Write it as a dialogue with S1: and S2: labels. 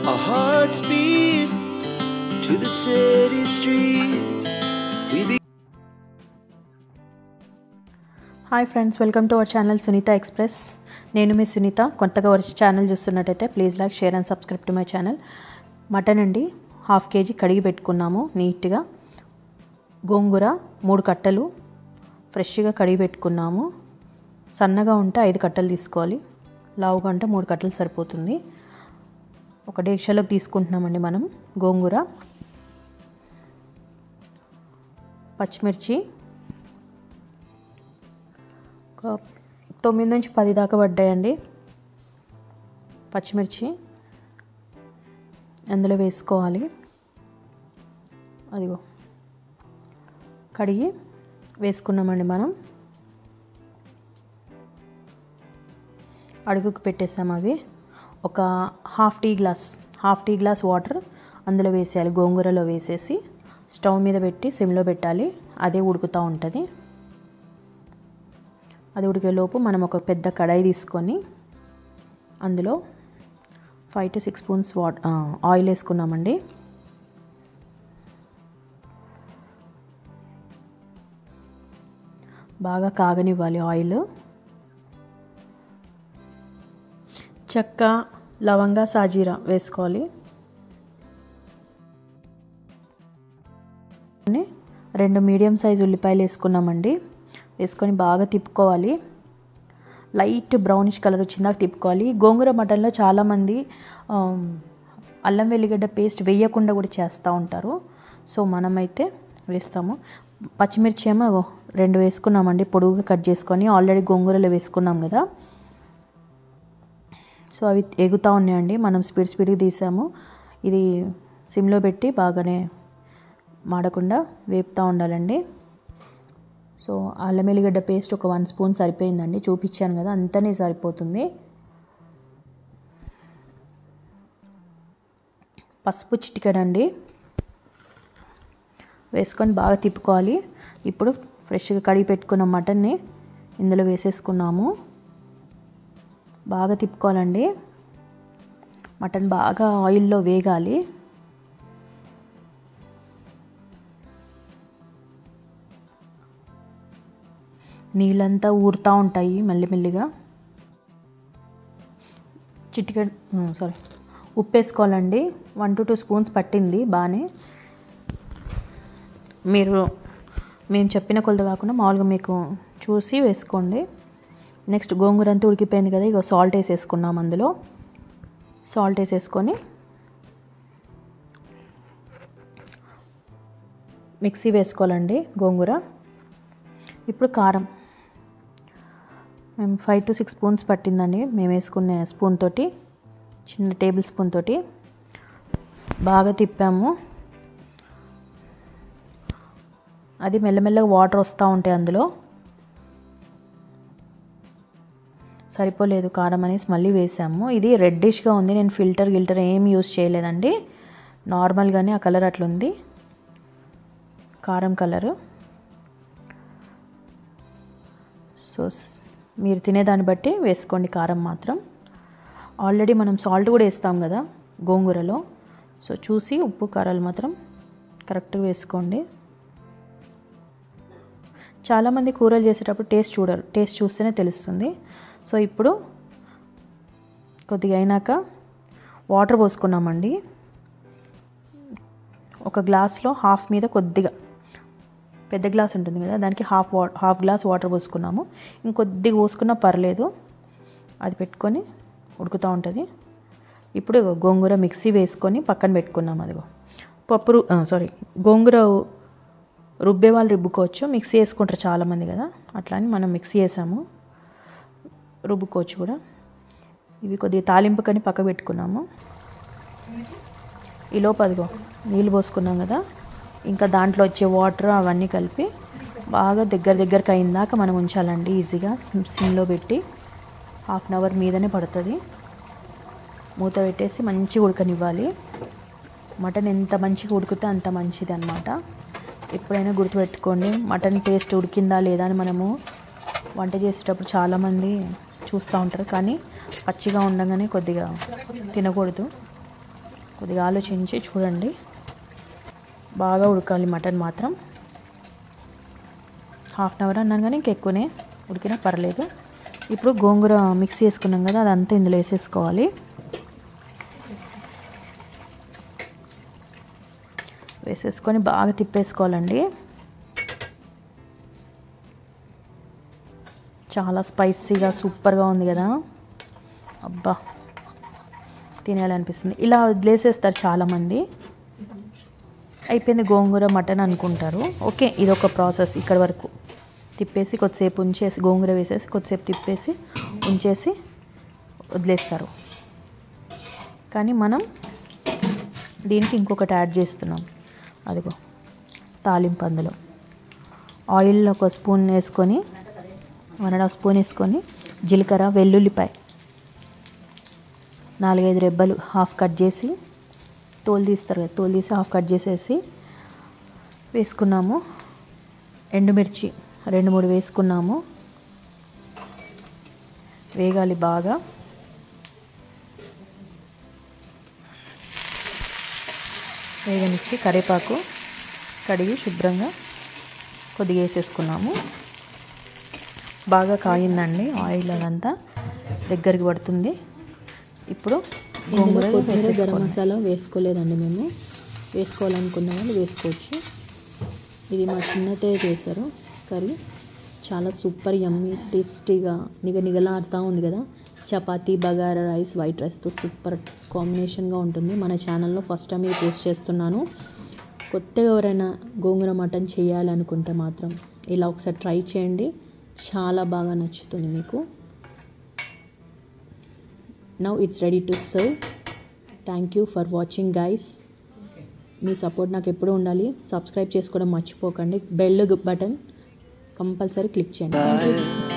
S1: Our hearts beat to the city streets.
S2: Hi friends, welcome to our channel Sunitha Express. నేను మీ సునీత. కొత్తగా వచ్చి channel చూస్తున్నట్టయితే please like, share and subscribe to my channel. Mutton అండి, 1/2 kg కడిగి పెట్టుకున్నాము నీట్గా. గోంగూర 3 కట్టలు ఫ్రెష్గా కడిగి పెట్టుకున్నాము. సన్నగా ఉంటే 5 కట్టలు తీసుకోవాలి, లావుగా ఉంటే 3 కట్టలు సరిపోతుంది. ఒక డేక్షలోకి తీసుకుంటున్నామండి మనం గోంగూర. పచ్చిమిర్చి ఒక 9 నుంచి 10 దాకా పడ్డాయండి. పచ్చిమిర్చి అందులో వేసుకోవాలి. అదిగో కడిగి వేసుకున్నామండి మనం. అడుగుకు పెట్టేసాము. అవి ఒక హాఫ్ టీ గ్లాస్ వాటర్ అందులో వేసేయాలి. గోంగూరలో వేసేసి స్టవ్ మీద పెట్టి సిమ్లో పెట్టాలి. అదే ఉడుకుతూ ఉంటుంది. అది ఉడికేలోపు మనం ఒక పెద్ద కడాయి తీసుకొని అందులో 5 to 6 స్పూన్స్ ఆయిల్ వేసుకున్నామండి. బాగా కాగనివ్వాలి ఆయిల్. చెక్క, లవంగా, సాజీరా వేసుకోవాలి. 2 మీడియం సైజు ఉల్లిపాయలు వేసుకున్నామండి. వేసుకొని బాగా తిప్పుకోవాలి. లైట్ బ్రౌనిష్ కలర్ వచ్చిందాక తిప్పుకోవాలి. గోంగూర మటన్లో చాలామంది అల్లం వెల్లిగడ్డ పేస్ట్ వేయకుండా కూడా చేస్తూ ఉంటారు. సో మనమైతే వేస్తాము. పచ్చిమిర్చి ఏమో 2 వేసుకున్నామండి, పొడుగుగా కట్ చేసుకొని. ఆల్రెడీ గోంగూరలో వేసుకున్నాం కదా, సో అవి ఎగుతూ ఉన్నాయండి. మనం స్పీడ్గా తీసాము. ఇది సిమ్లో పెట్టి బాగానే మాడకుండా వేపుతూ ఉండాలండి. సో అల్లం వెల్లిగడ్డ పేస్ట్ ఒక 1 స్పూన్ సరిపోయిందండి. చూపించాను కదా, అంతనే సరిపోతుంది. పసుపు చిటికెడండి వేసుకొని బాగా తిప్పుకోవాలి. ఇప్పుడు ఫ్రెష్గా కడిగి పెట్టుకున్న మటన్ని ఇందులో వేసేసుకున్నాము. బాగా తిప్పుకోవాలండి. మటన్ బాగా ఆయిల్లో వేగాలి. నీళ్ళంతా ఊరుతూ ఉంటాయి మెల్లిమెల్లిగా. ఉప్పు వేసుకోవాలండి. 1 to 2 స్పూన్స్ పట్టింది బాగానే. మేము చెప్పిన కొలత కాకుండా మామూలుగా మీకు చూసి వేసుకోండి. నెక్స్ట్ గోంగూర అంతా ఉడికిపోయింది కదా, ఇక సాల్ట్ వేసేసుకున్నాం. అందులో సాల్ట్ వేసేసుకొని మిక్సీ వేసుకోవాలండి గోంగూర. ఇప్పుడు కారం మేము 5 to 6 స్పూన్స్ పట్టిందండి. మేము వేసుకునే స్పూన్ తోటి, చిన్న టేబుల్ స్పూన్ తోటి బాగా తిప్పాము. అది మెల్లమెల్లగా వాటర్ వస్తూ ఉంటాయి అందులో. సరిపోలేదు కారం అనేసి మళ్ళీ వేసాము. ఇది రెడ్డిష్గా ఉంది. నేను ఫిల్టర్ ఏం యూజ్ చేయలేదండి, నార్మల్గానే ఆ కలర్ అట్లుంది, కారం కలరు. సో మీరు తినేదాన్ని బట్టి వేసుకోండి కారం మాత్రం. ఆల్రెడీ మనం సాల్ట్ కూడా వేస్తాం కదా గోంగూరలో. సో చూసి ఉప్పు కారాలు మాత్రం కరెక్ట్గా వేసుకోండి. చాలామంది కూరలు చేసేటప్పుడు టేస్ట్ చూడరు, టేస్ట్ చూస్తేనే తెలుస్తుంది. సో ఇప్పుడు కొద్దిగా అయినాక వాటర్ పోసుకున్నామండి. ఒక గ్లాస్లో హాఫ్ మీద కొద్దిగా, పెద్ద గ్లాస్ ఉంటుంది కదా, దానికి హాఫ్ గ్లాస్ వాటర్ పోసుకున్నాము. ఇంకొద్దిగా పోసుకున్నా పర్లేదు, అది పెట్టుకొని ఉడుకుతూ ఉంటుంది. ఇప్పుడు గోంగూర మిక్సీ వేసుకొని పక్కన పెట్టుకున్నాము. అదిగో గోంగూర రుబ్బే వాళ్ళు రుబ్బుకోవచ్చు, మిక్సీ వేసుకుంటారు చాలామంది కదా, అట్లా అని మనం మిక్సీ వేసాము. రుబ్బుకోవచ్చు కూడా. ఇవి కొద్దిగా తాలింపుకని పక్క పెట్టుకున్నాము. ఈలోపు అదిగో నీళ్ళు పోసుకున్నాం కదా, ఇంకా దాంట్లో వచ్చే వాటర్ అవన్నీ కలిపి బాగా దగ్గరికి అయిందాక మనం ఉంచాలండి. ఈజీగా సిమ్లో పెట్టి 1/2 అవర్ మీదనే పడుతుంది. మూత పెట్టేసి మంచిగా ఉడకనివ్వాలి. మటన్ ఎంత మంచిగా ఉడికితే అంత మంచిది అన్నమాట. ఎప్పుడైనా గుర్తుపెట్టుకోండి, మటన్ టేస్ట్ ఉడికిందా లేదా అని మనము వంట చేసేటప్పుడు చాలామంది చూస్తూ ఉంటారు, కానీ పచ్చిగా ఉండగానే కొద్దిగా తినకూడదు. కొద్దిగా ఆలోచించి చూడండి. బాగా ఉడకాలి మటన్ మాత్రం. హాఫ్ అన్ అవర్ అన్నాను కానీ ఇంకెక్కువనే ఉడికినా పర్లేదు. ఇప్పుడు గోంగూర మిక్స్ చేసుకున్నాం కదా, అదంతా ఇందులో వేసేసుకోవాలి. వేసేసుకొని బాగా తిప్పేసుకోవాలండి. చాలా స్పైసీగా సూపర్గా ఉంది కదా, అబ్బా తినాలనిపిస్తుంది. ఇలా వదిలేసేస్తారు చాలామంది, అయిపోయింది గోంగూర మటన్ అనుకుంటారు. ఓకే, ఇదొక ప్రాసెస్. ఇక్కడ వరకు తిప్పేసి కొద్దిసేపు ఉంచేసి గోంగూర వేసేసి కొద్దిసేపు తిప్పేసి ఉంచేసి వదిలేస్తారు. కానీ మనం దీనికి ఇంకొకటి యాడ్ చేస్తున్నాం. అదిగో తాలింపు. అందులో ఆయిల్లో ఒక స్పూన్ వేసుకొని 1.5 స్పూన్ వేసుకొని జీలకర్ర, వెల్లుల్లిపాయ 4-5 రెబ్బలు హాఫ్ కట్ చేసి, తోలు తీస్తారు కదా, తోలు తీసి హాఫ్ కట్ చేసేసి వేసుకున్నాము. ఎండుమిర్చి 2-3 వేసుకున్నాము. వేగాలి బాగా. వేగనిచ్చి కరివేపాకు కడిగి శుభ్రంగా కొద్దిగా వేసేసుకున్నాము. బాగా కాగిందండి ఆయిల్, అదంతా దగ్గరికి పడుతుంది. ఇప్పుడు గోంగూర గరం మసాలా వేసుకోలేదండి మేము, వేసుకోవాలనుకున్న వాళ్ళు వేసుకోవచ్చు. ఇది మా చిన్నతే చేశారు కర్రీ. చాలా సూపర్ యమ్మీ టేస్టీగా నిగనిగలాడుతూ ఉంది కదా. చపాతీ, బగారా రైస్, వైట్ రైస్తో సూపర్ కాంబినేషన్గా ఉంటుంది. మన ఛానల్లో ఫస్ట్ టైం ఇది పోస్ట్ చేస్తున్నాను. కొత్తగా ఎవరైనా గోంగూర మటన్ చేయాలనుకుంటే మాత్రం ఇలా ఒకసారి ట్రై చేయండి, చాలా బాగా నచ్చుతుంది మీకు. Now it's ready to serve. Thank you for watching guys. Me support నాకు ఎప్పుడూ ఉండాలి. సబ్స్క్రైబ్ చేసుకోవడం మర్చిపోకండి. బెల్ బటన్ కంపల్సరీ క్లిక్ చేయండి. Thank you.